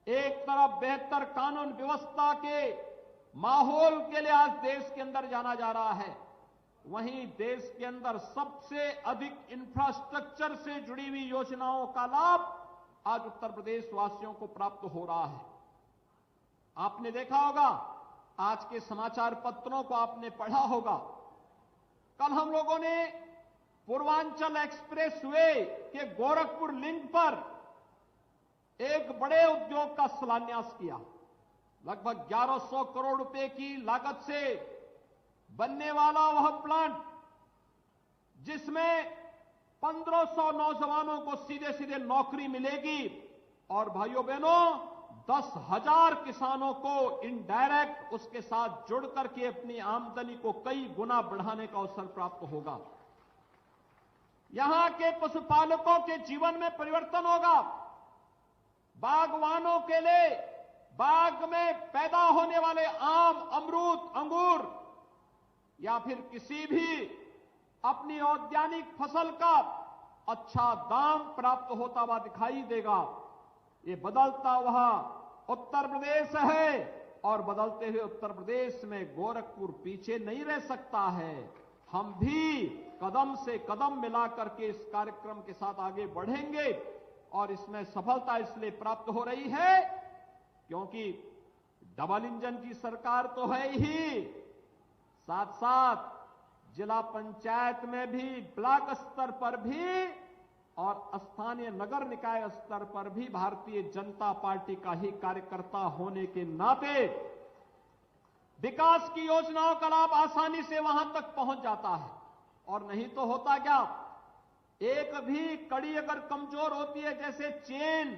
एक तरफ बेहतर कानून व्यवस्था के माहौल के लिए आज देश के अंदर जाना जा रहा है, वहीं देश के अंदर सबसे अधिक इंफ्रास्ट्रक्चर से जुड़ी हुई योजनाओं का लाभ आज उत्तर प्रदेश वासियों को प्राप्त हो रहा है। आपने देखा होगा, आज के समाचार पत्रों को आपने पढ़ा होगा, कल हम लोगों ने पूर्वांचल एक्सप्रेसवे के गोरखपुर लिंक पर एक बड़े उद्योग का शिलान्यास किया। लगभग 1100 करोड़ रुपए की लागत से बनने वाला वह प्लांट, जिसमें 1500 नौजवानों को सीधे सीधे नौकरी मिलेगी और भाइयों बहनों 10,000 किसानों को इनडायरेक्ट उसके साथ जुड़ करके अपनी आमदनी को कई गुना बढ़ाने का अवसर प्राप्त होगा। यहां के पशुपालकों के जीवन में परिवर्तन होगा। बागवानों के लिए बाग में पैदा होने वाले आम, अमरूद, अंगूर या फिर किसी भी अपनी औद्यानिक फसल का अच्छा दाम प्राप्त होता हुआ दिखाई देगा। ये बदलता हुआ उत्तर प्रदेश है और बदलते हुए उत्तर प्रदेश में गोरखपुर पीछे नहीं रह सकता है। हम भी कदम से कदम मिलाकर के इस कार्यक्रम के साथ आगे बढ़ेंगे और इसमें सफलता इसलिए प्राप्त हो रही है क्योंकि डबल इंजन की सरकार तो है ही, साथ साथ जिला पंचायत में भी, ब्लॉक स्तर पर भी और स्थानीय नगर निकाय स्तर पर भी भारतीय जनता पार्टी का ही कार्यकर्ता होने के नाते विकास की योजनाओं का लाभ आसानी से वहां तक पहुंच जाता है। और नहीं तो होता क्या, एक भी कड़ी अगर कमजोर होती है, जैसे चेन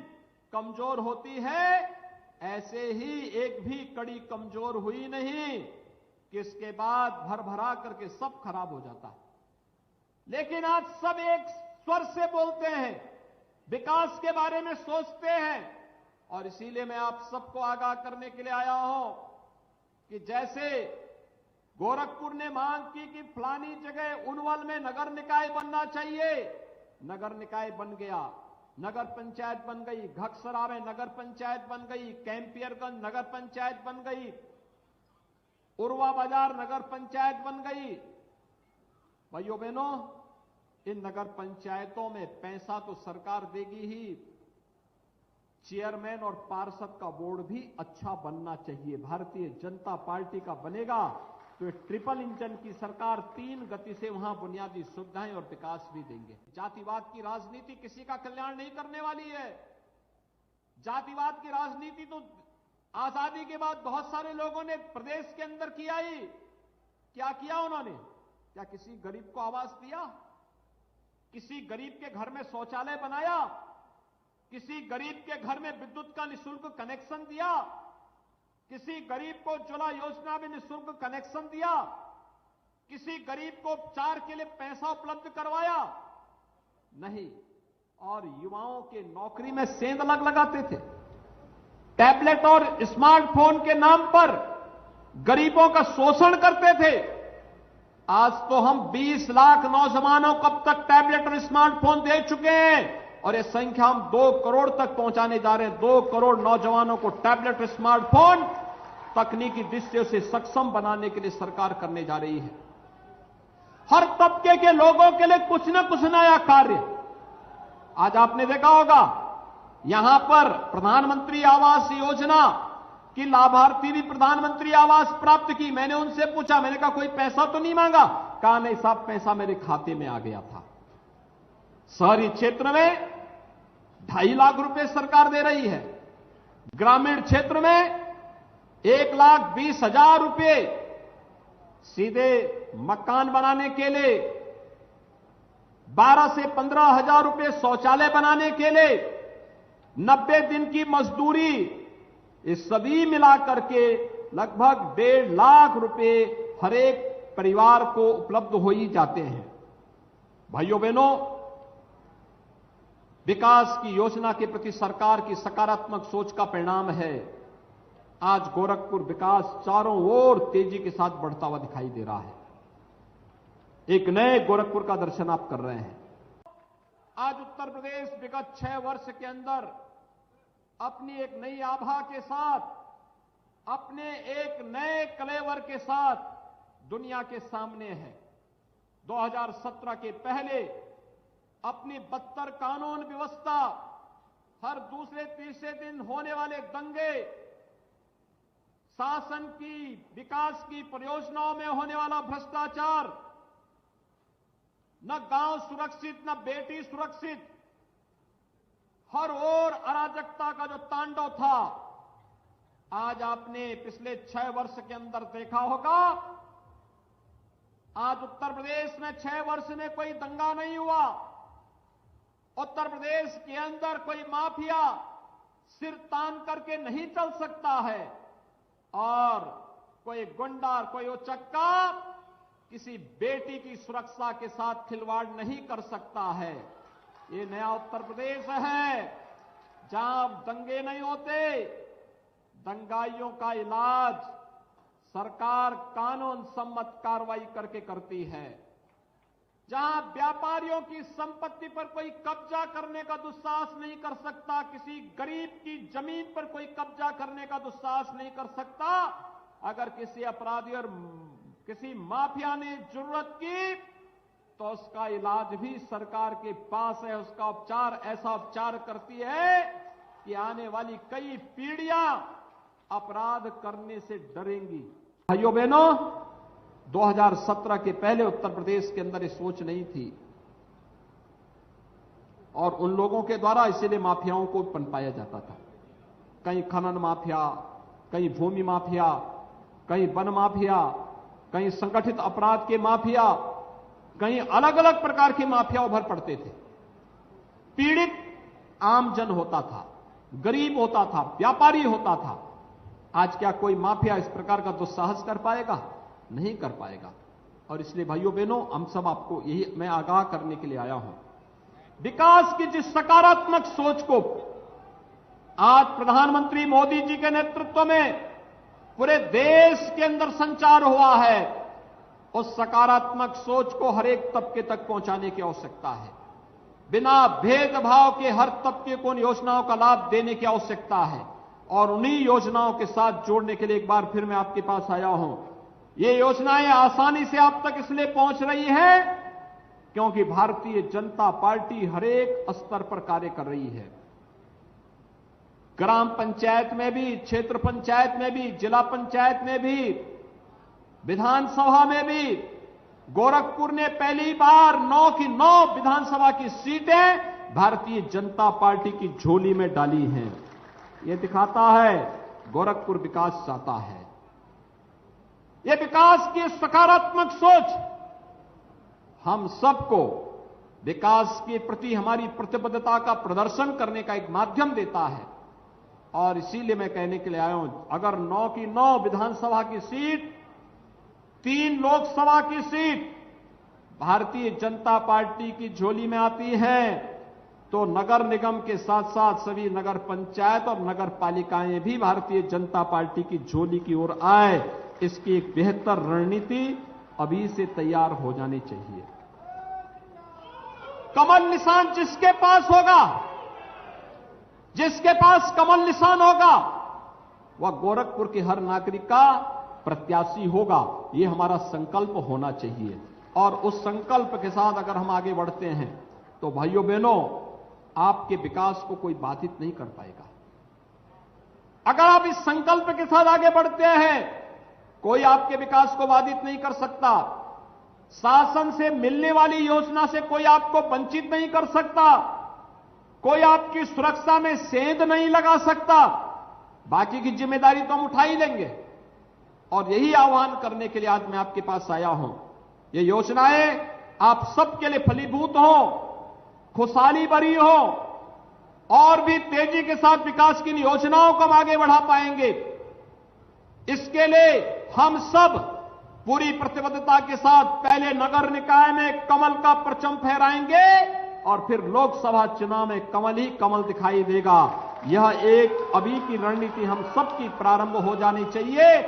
कमजोर होती है, ऐसे ही एक भी कड़ी कमजोर हुई नहीं कि इसके बाद भर भरा करके सब खराब हो जाता है। लेकिन आज सब एक स्वर से बोलते हैं, विकास के बारे में सोचते हैं और इसीलिए मैं आप सबको आगाह करने के लिए आया हूं कि जैसे गोरखपुर ने मांग की कि फलानी जगह उनवल में नगर निकाय बनना चाहिए, नगर निकाय बन गया, नगर पंचायत बन गई, घकसरा में नगर पंचायत बन गई, कैंपियरगंज नगर पंचायत बन गई, उरवा बाजार नगर पंचायत बन गई। भाइयों बहनों, इन नगर पंचायतों में पैसा तो सरकार देगी ही, चेयरमैन और पार्षद का बोर्ड भी अच्छा बनना चाहिए। भारतीय जनता पार्टी का बनेगा तो ये ट्रिपल इंजन की सरकार 3 गति से वहां बुनियादी सुविधाएं और विकास भी देंगे। जातिवाद की राजनीति किसी का कल्याण नहीं करने वाली है। जातिवाद की राजनीति तो आजादी के बाद बहुत सारे लोगों ने प्रदेश के अंदर किया ही। क्या किया उन्होंने? क्या किसी गरीब को आवास दिया? किसी गरीब के घर में शौचालय बनाया? किसी गरीब के घर में विद्युत का निःशुल्क कनेक्शन दिया? किसी गरीब को उज्ज्वला योजना में निःशुल्क कनेक्शन दिया? किसी गरीब को उपचार के लिए पैसा उपलब्ध करवाया? नहीं। और युवाओं के नौकरी में सेंध लगाते थे। टैबलेट और स्मार्टफोन के नाम पर गरीबों का शोषण करते थे। आज तो हम 20 लाख नौजवानों को अब तक टैबलेट और स्मार्टफोन दे चुके हैं और ये संख्या हम 2 करोड़ तक पहुंचाने जा रहे हैं। 2 करोड़ नौजवानों को टैबलेट और स्मार्टफोन तकनीकी दृष्टि से सक्षम बनाने के लिए सरकार करने जा रही है। हर तबके के लोगों के लिए कुछ न कुछ नया कार्य। आज आपने देखा होगा, यहां पर प्रधानमंत्री आवास योजना की लाभार्थी भी प्रधानमंत्री आवास प्राप्त की। मैंने उनसे पूछा, मैंने कहा कोई पैसा तो नहीं मांगा? कहा नहीं साहब, पैसा मेरे खाते में आ गया था। शहरी क्षेत्र में 2.5 लाख रुपए सरकार दे रही है। ग्रामीण क्षेत्र में 1,20,000 रुपए सीधे मकान बनाने के लिए, 12 से 15,000 रुपए शौचालय बनाने के लिए, 90 दिन की मजदूरी, ये सभी मिलाकर के लगभग 1.5 लाख रुपए हर एक परिवार को उपलब्ध हो ही जाते हैं। भाइयों बहनों, विकास की योजना के प्रति सरकार की सकारात्मक सोच का परिणाम है आज गोरखपुर विकास चारों ओर तेजी के साथ बढ़ता हुआ दिखाई दे रहा है। एक नए गोरखपुर का दर्शन आप कर रहे हैं। आज उत्तर प्रदेश विगत 6 वर्ष के अंदर अपनी एक नई आभा के साथ, अपने एक नए कलेवर के साथ दुनिया के सामने है। 2017 के पहले अपनी बदतर कानून व्यवस्था, हर दूसरे तीसरे दिन होने वाले दंगे, शासन की विकास की परियोजनाओं में होने वाला भ्रष्टाचार, न गांव सुरक्षित न बेटी सुरक्षित, हर ओर अराजकता का जो तांडव था, आज आपने पिछले 6 वर्ष के अंदर देखा होगा। आज उत्तर प्रदेश में 6 वर्ष में कोई दंगा नहीं हुआ। उत्तर प्रदेश के अंदर कोई माफिया सिर तान करके नहीं चल सकता है और कोई गुंडा, कोई उचक्का किसी बेटी की सुरक्षा के साथ खिलवाड़ नहीं कर सकता है। ये नया उत्तर प्रदेश है जहां दंगे नहीं होते। दंगाइयों का इलाज सरकार कानून सम्मत कार्रवाई करके करती है। जहां व्यापारियों की संपत्ति पर कोई कब्जा करने का दुस्साहस नहीं कर सकता, किसी गरीब की जमीन पर कोई कब्जा करने का दुस्साहस नहीं कर सकता। अगर किसी अपराधी और किसी माफिया ने जरूरत की तो उसका इलाज भी सरकार के पास है। उसका उपचार ऐसा उपचार करती है कि आने वाली कई पीढ़ियां अपराध करने से डरेंगी। भाइयों बहनों, 2017 के पहले उत्तर प्रदेश के अंदर ये सोच नहीं थी और उन लोगों के द्वारा इसीलिए माफियाओं को पनपाया जाता था। कहीं खनन माफिया, कहीं भूमि माफिया, कहीं वन माफिया, कहीं संगठित अपराध के माफिया, कहीं अलग अलग प्रकार के माफिया उभर पड़ते थे। पीड़ित आम जन होता था, गरीब होता था, व्यापारी होता था। आज क्या कोई माफिया इस प्रकार का दुस्साहस कर पाएगा? नहीं कर पाएगा। और इसलिए भाइयों बहनों, हम सब आपको यही मैं आगाह करने के लिए आया हूं। विकास की जिस सकारात्मक सोच को आज प्रधानमंत्री मोदी जी के नेतृत्व में पूरे देश के अंदर संचार हुआ है, उस सकारात्मक सोच को हर एक तबके तक पहुंचाने की आवश्यकता है। बिना भेदभाव के हर तबके को उन योजनाओं का लाभ देने की आवश्यकता है और उन्हीं योजनाओं के साथ जोड़ने के लिए एक बार फिर मैं आपके पास आया हूं। ये योजनाएं आसानी से आप तक इसलिए पहुंच रही है क्योंकि भारतीय जनता पार्टी हर एक स्तर पर कार्य कर रही है। ग्राम पंचायत में भी, क्षेत्र पंचायत में भी, जिला पंचायत में भी, विधानसभा में भी गोरखपुर ने पहली बार 9 की 9 विधानसभा की सीटें भारतीय जनता पार्टी की झोली में डाली हैं। यह दिखाता है गोरखपुर विकास चाहता है। यह विकास की सकारात्मक सोच हम सबको विकास के प्रति हमारी प्रतिबद्धता का प्रदर्शन करने का एक माध्यम देता है। और इसीलिए मैं कहने के लिए आया हूं, अगर 9 की 9 विधानसभा की सीट, 3 लोकसभा की सीट भारतीय जनता पार्टी की झोली में आती है तो नगर निगम के साथ साथ सभी नगर पंचायत और नगर पालिकाएं भी भारतीय जनता पार्टी की झोली की ओर आए, इसकी एक बेहतर रणनीति अभी से तैयार हो जानी चाहिए। कमल निशान जिसके पास होगा, जिसके पास कमल निशान होगा, वह गोरखपुर के हर नागरिक का प्रत्याशी होगा। यह हमारा संकल्प होना चाहिए और उस संकल्प के साथ अगर हम आगे बढ़ते हैं तो भाइयों बहनों, आपके विकास को कोई बाधित नहीं कर पाएगा। अगर आप इस संकल्प के साथ आगे बढ़ते हैं, कोई आपके विकास को बाधित नहीं कर सकता। शासन से मिलने वाली योजना से कोई आपको वंचित नहीं कर सकता। कोई आपकी सुरक्षा में सेंध नहीं लगा सकता। बाकी की जिम्मेदारी तो हम उठा ही लेंगे और यही आह्वान करने के लिए आज मैं आपके पास आया हूं। ये योजनाएं आप सबके लिए फलीभूत हो, खुशहाली भरी हो और भी तेजी के साथ विकास की योजनाओं को हम आगे बढ़ा पाएंगे। इसके लिए हम सब पूरी प्रतिबद्धता के साथ पहले नगर निकाय में कमल का परचम फहराएंगे और फिर लोकसभा चुनाव में कमल ही कमल दिखाई देगा। यह एक अभी की रणनीति हम सबकी प्रारंभ हो जानी चाहिए।